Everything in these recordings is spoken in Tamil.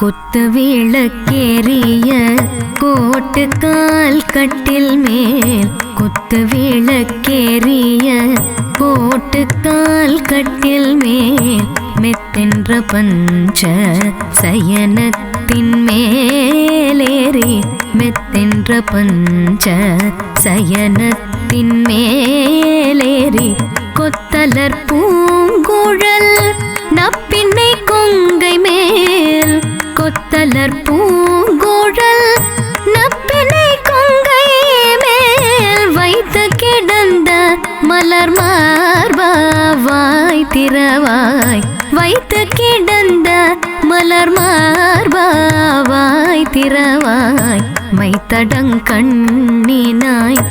குத்து விளக்கேறிய கோட்டுக்கால் கட்டில் மேல் குத்து விளக்கேறிய கோட்டுக்கால் கட்டில் மேல் மெத்தென்ற பஞ்ச சயனத்தின் மேலேறி மெத்தென்ற பஞ்ச சயனத்தின் மேலேறி கொத்தலர் பூங்குழல் நப்பின்னை கொங்கை மேல் கொத்தலர் பூங்குழல் நப்பினை கொங்கை மேல் வைத்து கிடந்த மலர் மார்பா வாய் திறவாய் வைத்து கிடந்த மலர் மார்பா வாய் திறவாய் மைத்தடங்கண்ணினாய்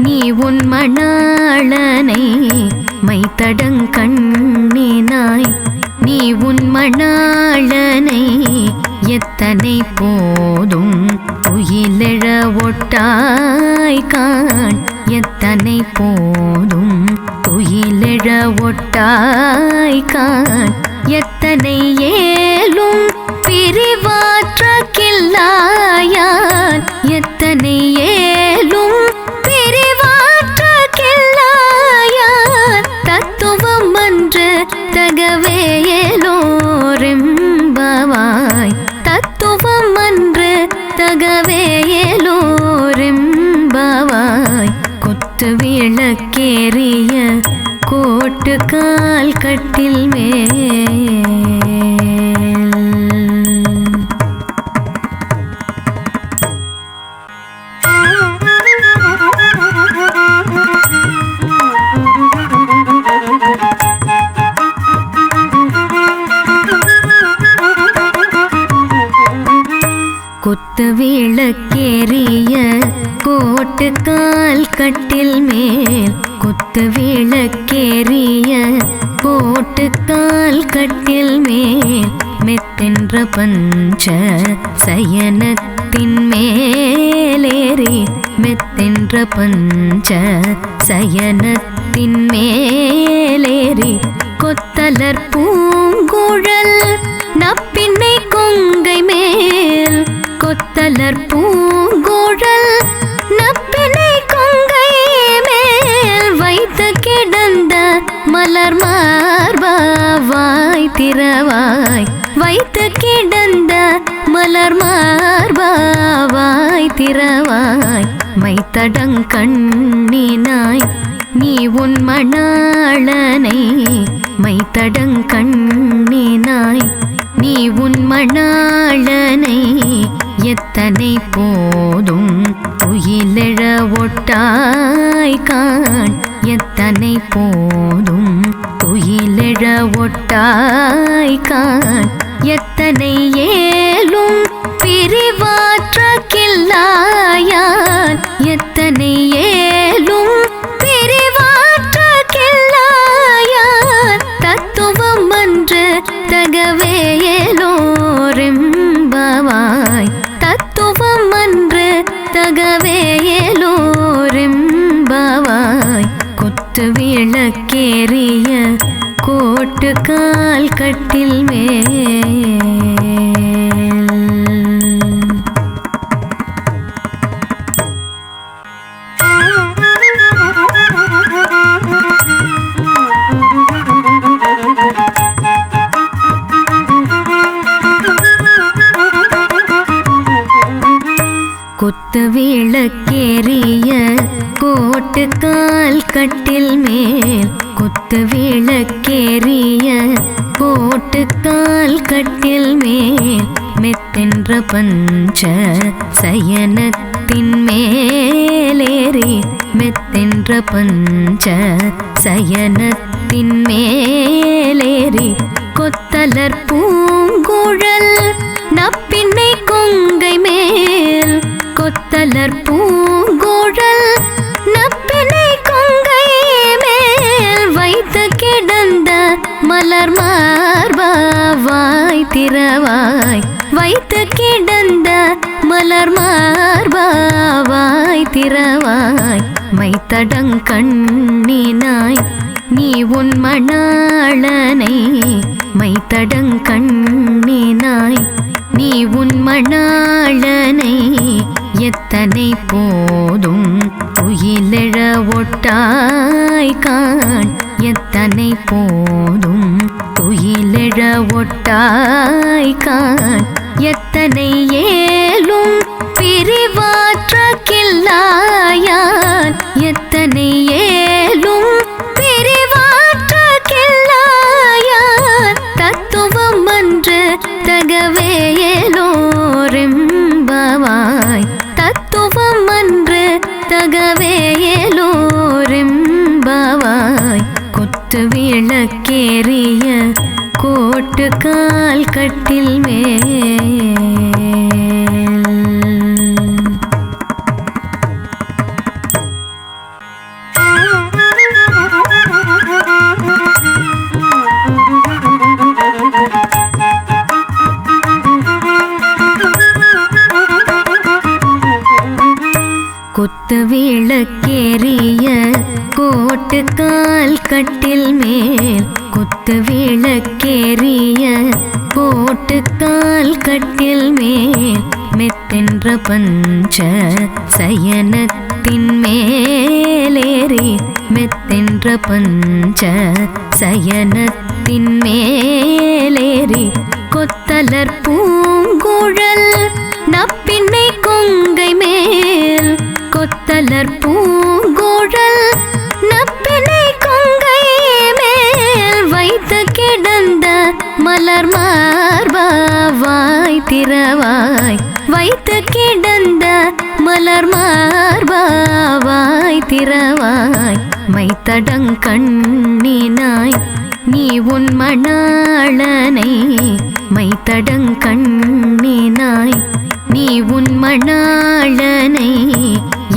நீ உன் மணாளனை மைத்தடங்கண்ணினாய் நீ உன் மணாளனை எத்தனை போதும் துயிலெழ ஒட்டாய் காண் எத்தனை போதும் துயிலெழ ஒட்டாய் காண் எத்தனை ஏலும் பிரிவாற்ற கில்லாயான் எத்தனை ஏலும் பிரிவாற்ற கில்லாயான் தத்துவம் அன்று தகவேயலோரெம்பவாய் தத்துவம் அன்று தகவேயலோரெம்பவாய் குத்து விளக்கேறிய கோட்டுக்கால் கட்டில் மேல் குத்து விளக்கேறிய கோட்டுக்கால் கட்டில் மேல் குத்து விளக்கேறிய கோட்டுக்கால் கட்டில் மேல் மெத்தென்ற பஞ்ச சயனத்தின் மேலேறி மெத்தென்ற பஞ்ச சயனத்தின் மேலேறி கொத்தலர் பூங்குழல் நப்பின்னை கொங்கை மேல் கொத்தலர் பூங்குழல் நப்பினை கொங்கை மேல் வைத்து கிடந்த மலர் மார்பா வாய் திறவாய் வைத்து கிடந்த மலர் மார்பா வாய் திறவாய் மைத்தடங்கண்ணினாய் நீ உன் மணாளனை மைத்தடங்கண்ணினாய் நீ உன் மணாளனை எத்தனை போதும் துயிலெழ ஒட்டாய் காண் எத்தனை போதும் துயிலெழ ஒட்டாய் காண் எத்தனை ஏலும் பிரிவாற்ற கில்லாயான் எத்தனை ஏலும் பிரிவாற்ற கில்லாயான் தத்துவம் அன்று தகவேயலோரெம்பவாய் தத்துவம் அன்று தகவேயலோரெம்பவாய் குத்து விளக்கேறிய கோட்டுக்கால் கட்டில் மேல் குத்து விளக்கேறிய கோட்டுக்கால் கட்டில் மேல் குத்து விளக்கேறிய கோட்டுக்கால் கட்டில் மேல் மெத்தென்ற பஞ்ச சயனத்தின் மேலேறி மெத்தென்ற பஞ்ச சயனத்தின் மேலேறி கொத்தலர் பூங்குழல் நப்பின்னை கொங்கை மேல் கொத்தலர் பூங்குழல் நப்பினை கொங்கை மேல் வைத்து கிடந்த மலர் மார்பா வாய் திறவாய் வைத்து கிடந்த மலர் மார்பா வாய் திறவாய் மைத்தடங்கண்ணினாய் நீ உன் மணாளனை மைத்தடங்கண்ணினாய் நீ உன் மணாளனை எத்தனை போதும் துயிலெழ ஒட்டாய் காண் எத்தனை போதும் துயிலெழ ஒட்டாய் காண் எத்தனை ஏலும் பிரிவாற்ற கில்லாயான் எத்தனை ஏலும் பிரிவாற்ற கில்லாயான் தத்துவம் அன்று தகவேலோரெம்பவாய் தத்துவம் அன்று தகவேலோரெம்பவாய் குத்து விளக்கேறிய கோட்டு கால் கட்டில் மேல் குத்து விளக்கேறிய கோட்டு கால் கட்டில் மேல் குத்து விளக்கேறிய கோட்டு கால் கட்டில் மேல் மெத்தென்ற பஞ்ச சயனத்தின் மேலேறி மெத்தென்ற பஞ்ச சயனத்தின் மேலேறி கொத்தலர் பூங்குழல் நப்பின்னை கொங்கை மேல் கொத்தலர் பூங்குழல் நப்பினை கொங்கை மேல் வைத்து கிடந்த மலர் மார்பாவாய் திறவாய் வைத்து கிடந்த மலர் மார்பாவாய் திறவாய் மைத்தடங்கண்ணினாய் நீ உன் மணாளனை மைத்தடங்கண்ணினாய் நீ உன் மணாளனை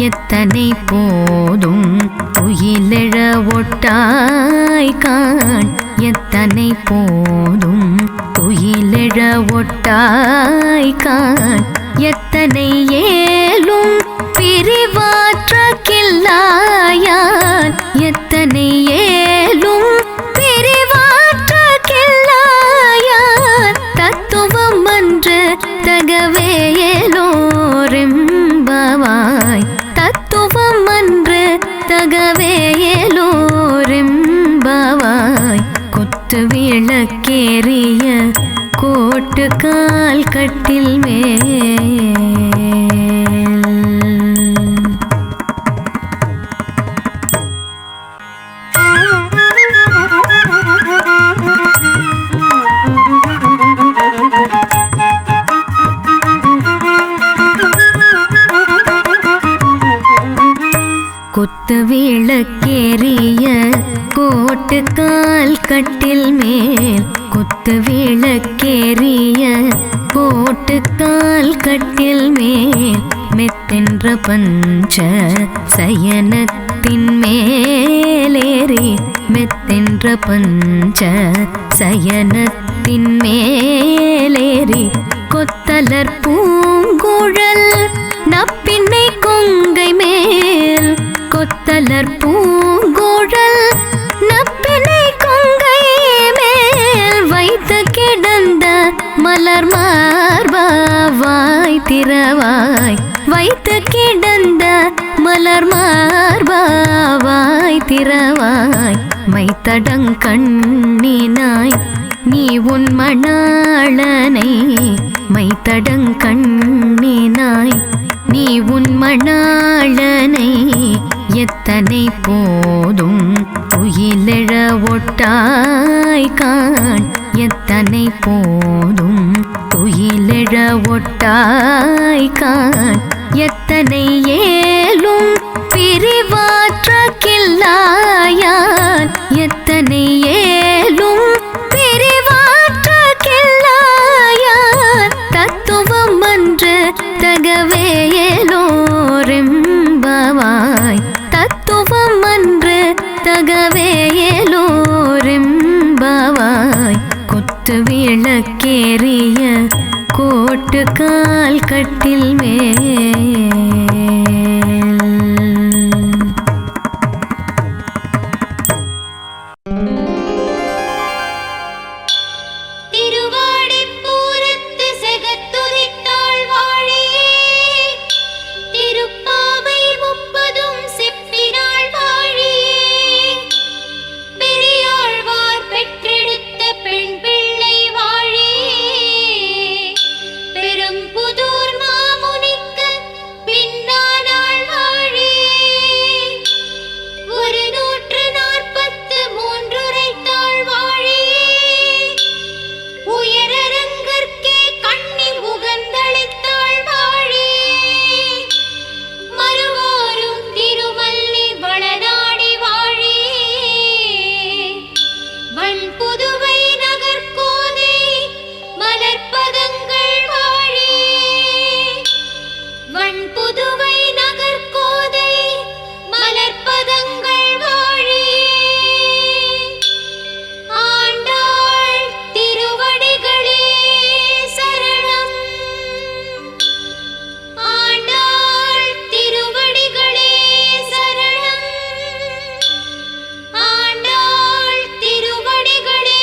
எத்தனை போதும் துயிலெழ ஒட்டாய் காண் எத்தனை போதும் துயிலெழ ஒட்டாய் காண் எத்தனை ஏலும் பிரிவாற்ற கில்லாயான் எத்தனை ஏலும் பிரிவாற்ற கில்லாயான் தத்துவம் அன்று தகவேலோரெம்பவாய் தத்துவம் அன்று தகவேலோரெம்பவாய் குத்து விளக்கேறிய கோட்டு கால் கட்டில் மேல் குத்து விளக்கேறிய கோட்டு கால் கட்டில் மேல் குத்து விளக்கேறிய கோட்டு கால் கட்டில் மேல் மெத்தென்ற பஞ்ச சயனத்தின் மேலேறி மெத்தென்ற பஞ்ச சயனத்தின் மேலேறி கொத்தலர் பூங்குழல் நப்பின்னை கொங்கை மேல் கொத்தலர் பூங்குழல் நப்பினை கொங்கை மேல் வைத்து கிடந்த மலர் மார்பாவாய் திறவாய் வைத்து கிடந்த மலர் மார்பாவாய் திறவாய் மைத்தடங்கண்ணினாய் நீ உன் மணாளனை மைத்தடங்கண்ணினாய் நீ உன் மணாளனை எத்தனை போதும் துயிலெழ ஒட்டாய் காண் எத்தனை போதும் துயிலெழ ஒட்டாய் காண் எத்தனை ஏலும் பிரிவாற்ற கில்லாயான் எத்தனை ஏலும் பிரிவாற்ற கில்லாயான் தத்துவம் அன்று தகவேலோரெம்பவாய் தத்துவம் அன்று தகவேலோரெம்பவாய் குத்து விளக்கேறிய கோட்டு கால் கட்டில் மேல் திருவாடிப்பூரத்து செகத்து புதுவை நகர்கோதை மலர்பதங்கள் வாழி வண் புதுவை நகர்கோதை மலர்பதங்கள் வாழி ஆண்டாள் திருவடிகளே சரணம் ஆண்டாள் திருவடிகளே சரணம் ஆண்டாள் திருவடிகளே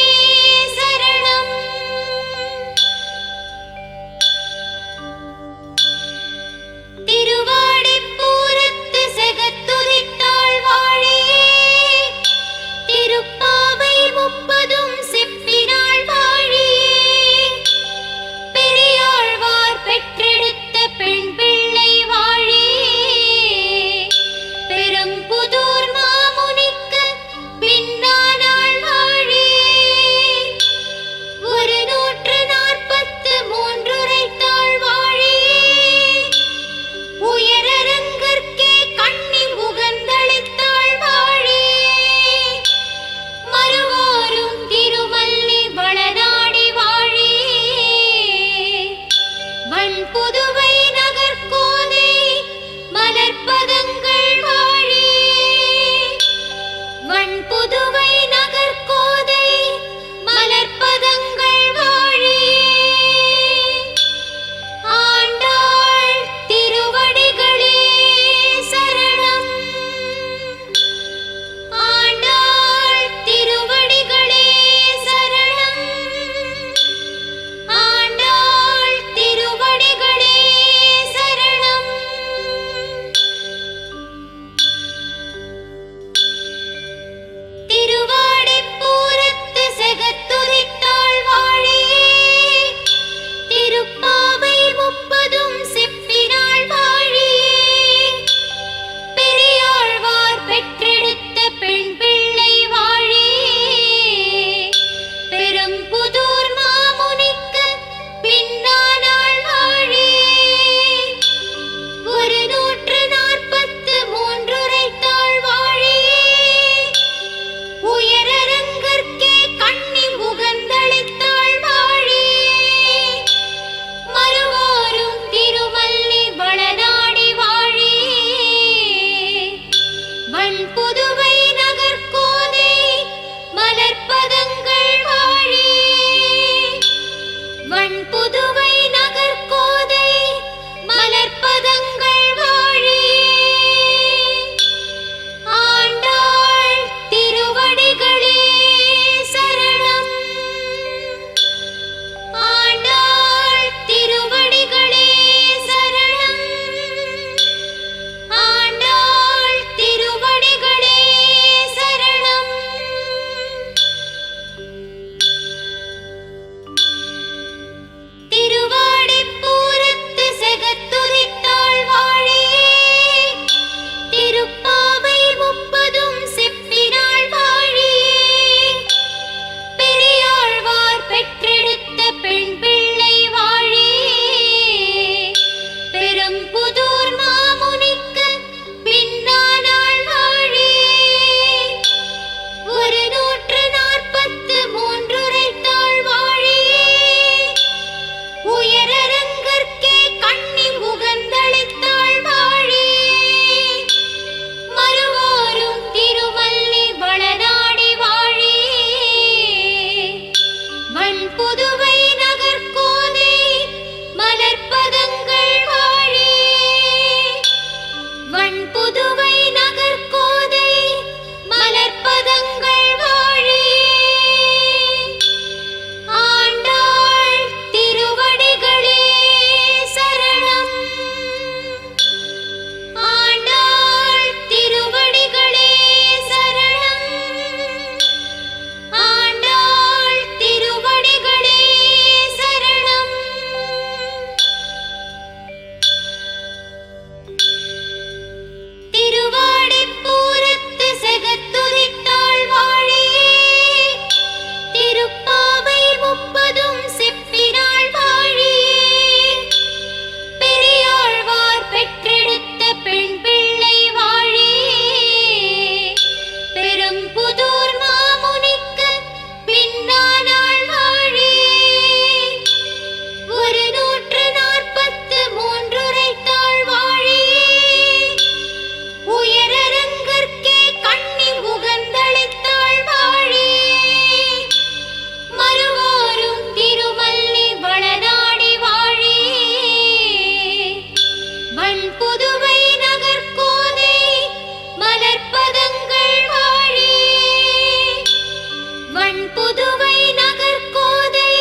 மண் புதுவை நகர்கோதை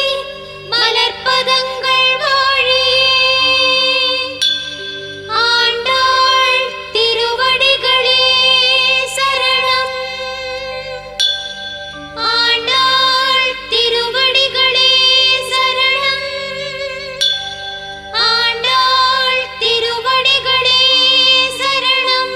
மலர்ப்பதங்கள் வாழியே ஆண்டாள் திருவடிகளே சரணம் ஆண்டாள் திருவடிகளே சரணம் ஆண்டாள் திருவடிகளே சரணம்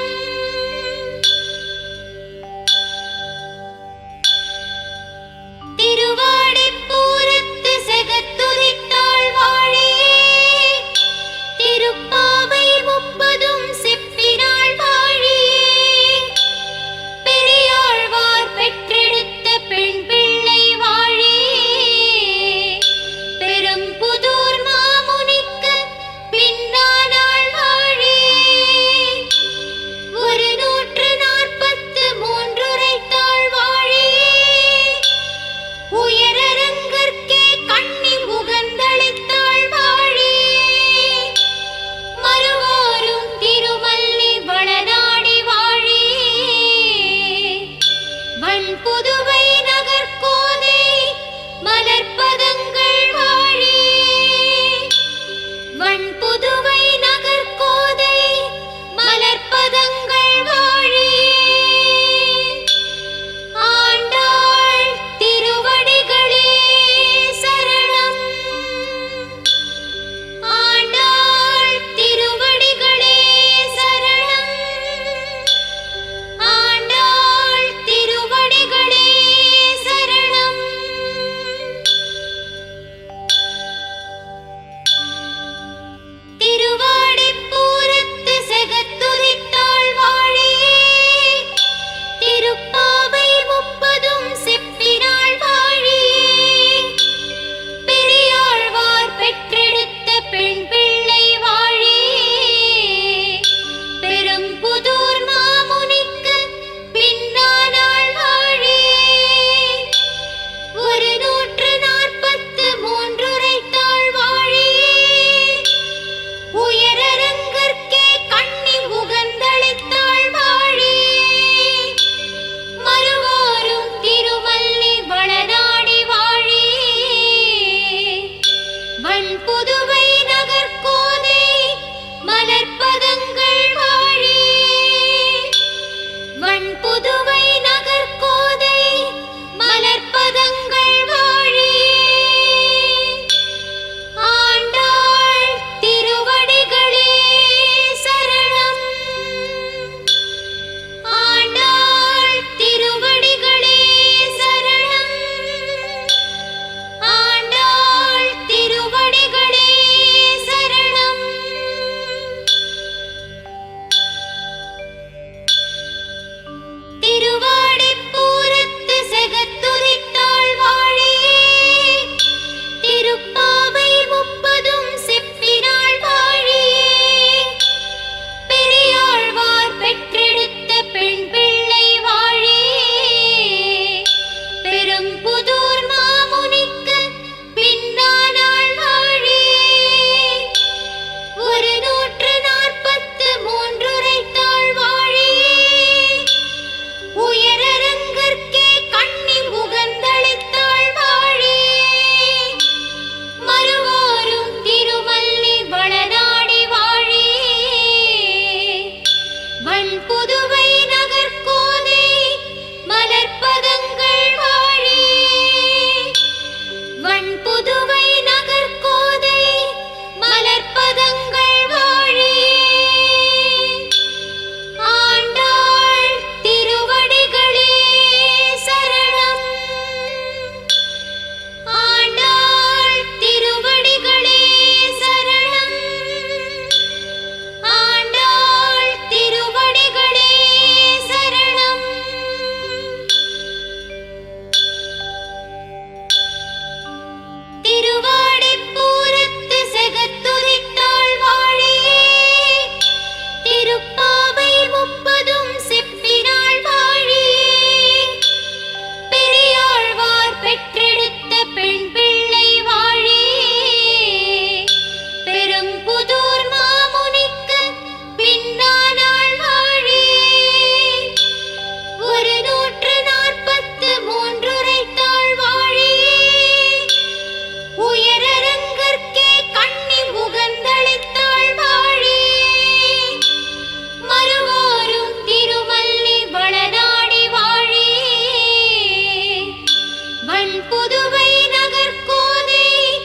வண்புதுவை நகர்கோதை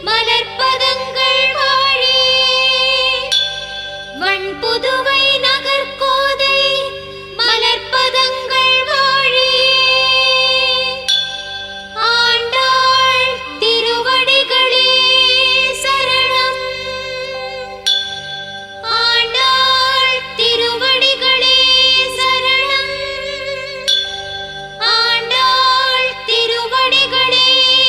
மலர்ப்பதங்கள் வாழே. வண்புதுவை நகர்கோதை மலர்ப்பதங்கள் வாழே. ஆண்டாள் திருவடிகளே சரணம். ஆண்டாள் திருவடிகளே சரணம். ஆண்டாள் திருவடிகளே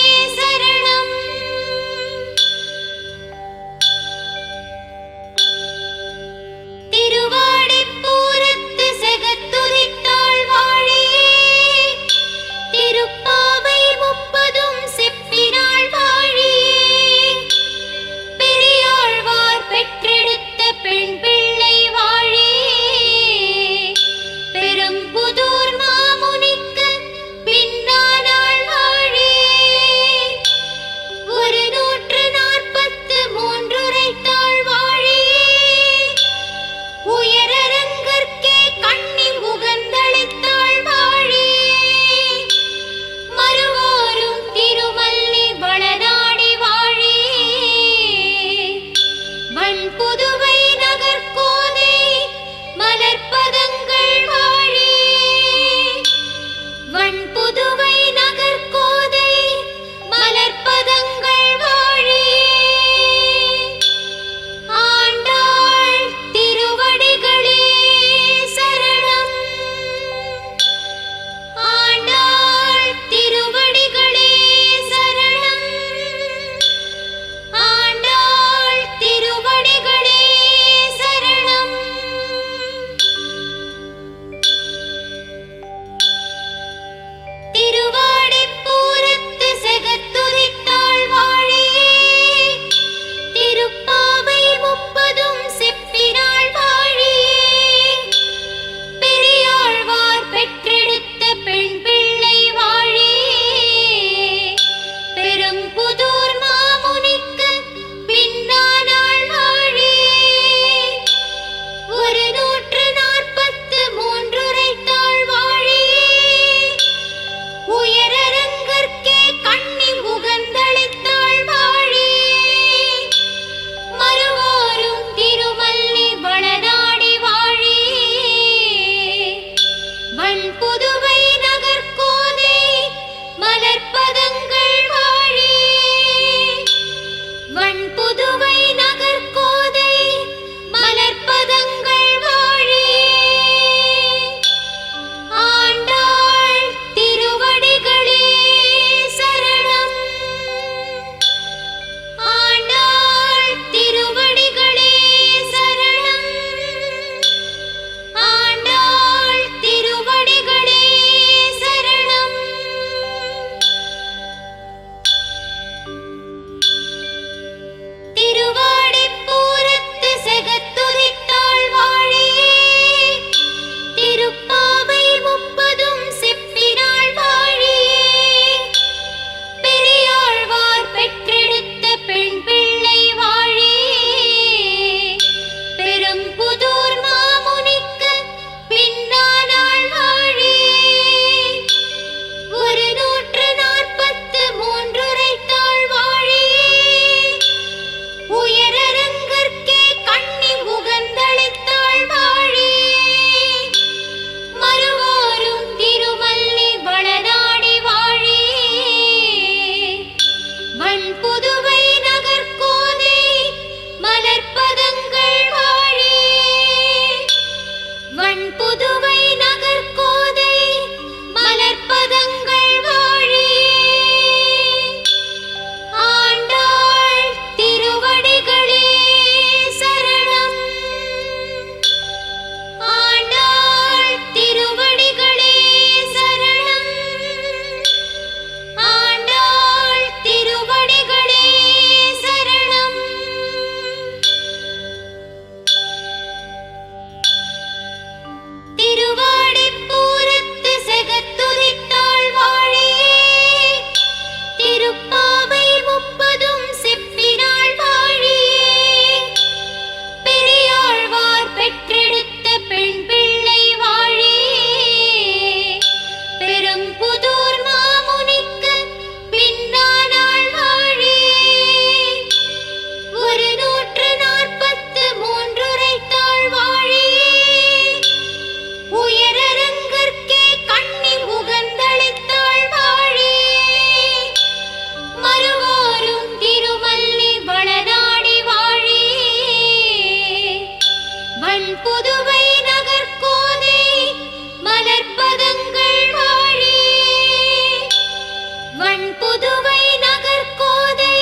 வண்புதுவை நகர்கோதை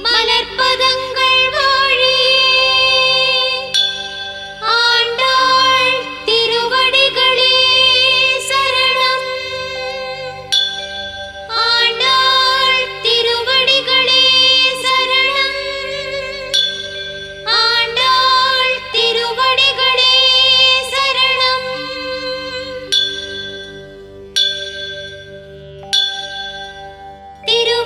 மலர்ப்பதங்கள் வாழியே ஆண்டாள் திருவடிகளே சரணம். ஆண்டாள் திருவடிகளே சரணம். ஆண்டாள் திருவடிகளே சரணம். திரு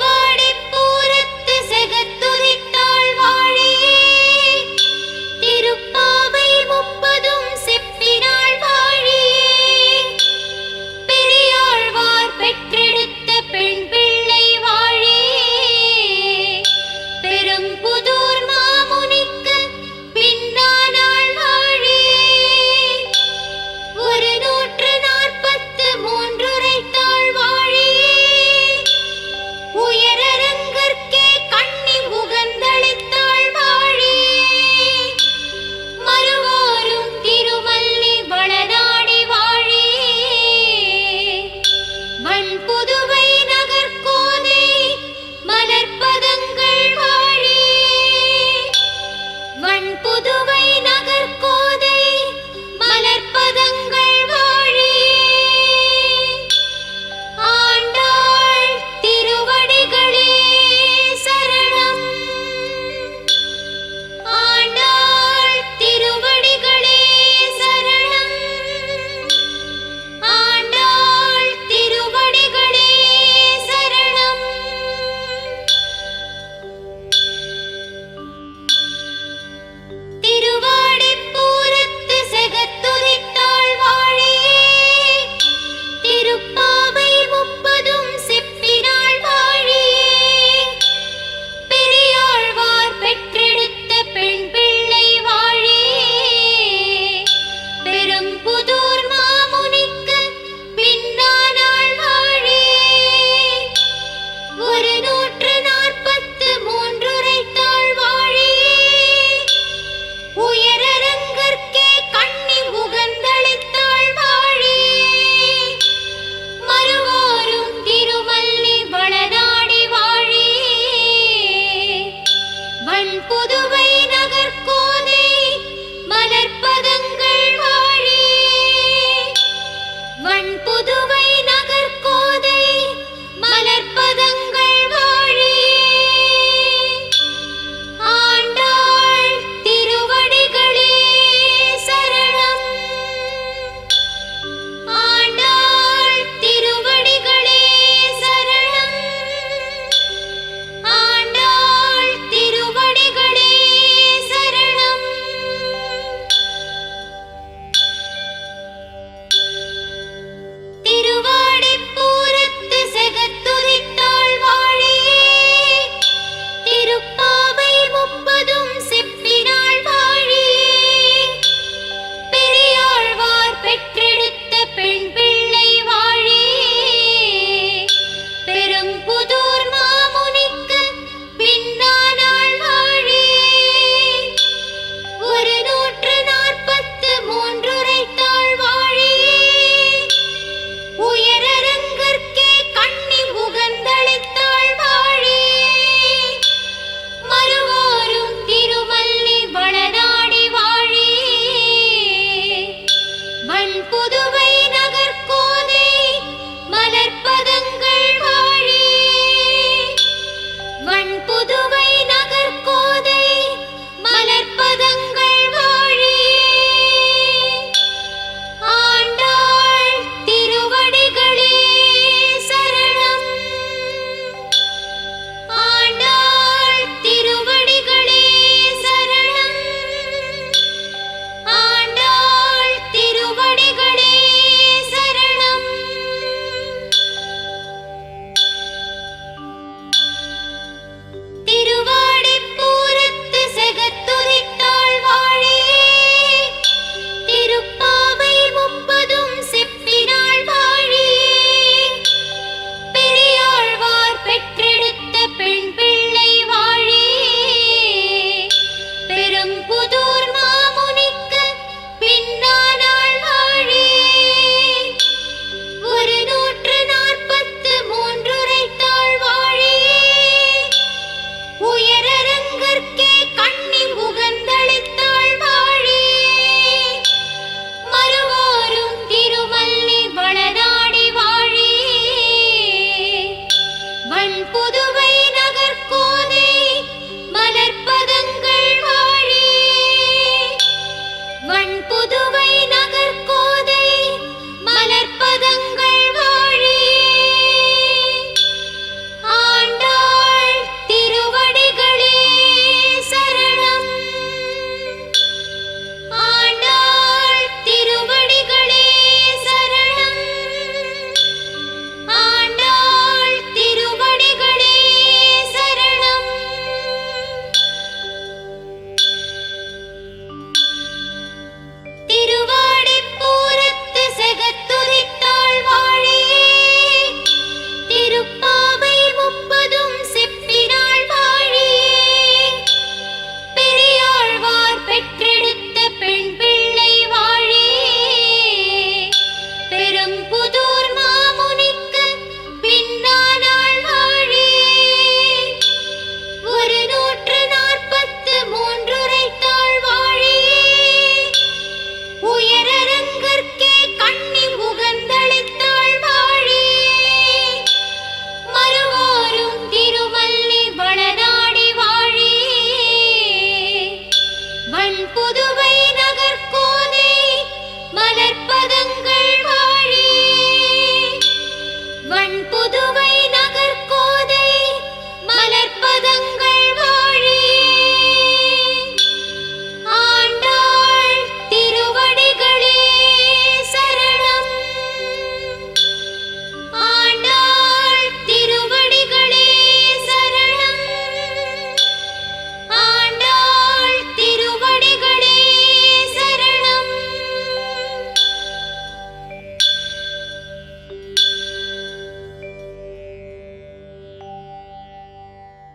புது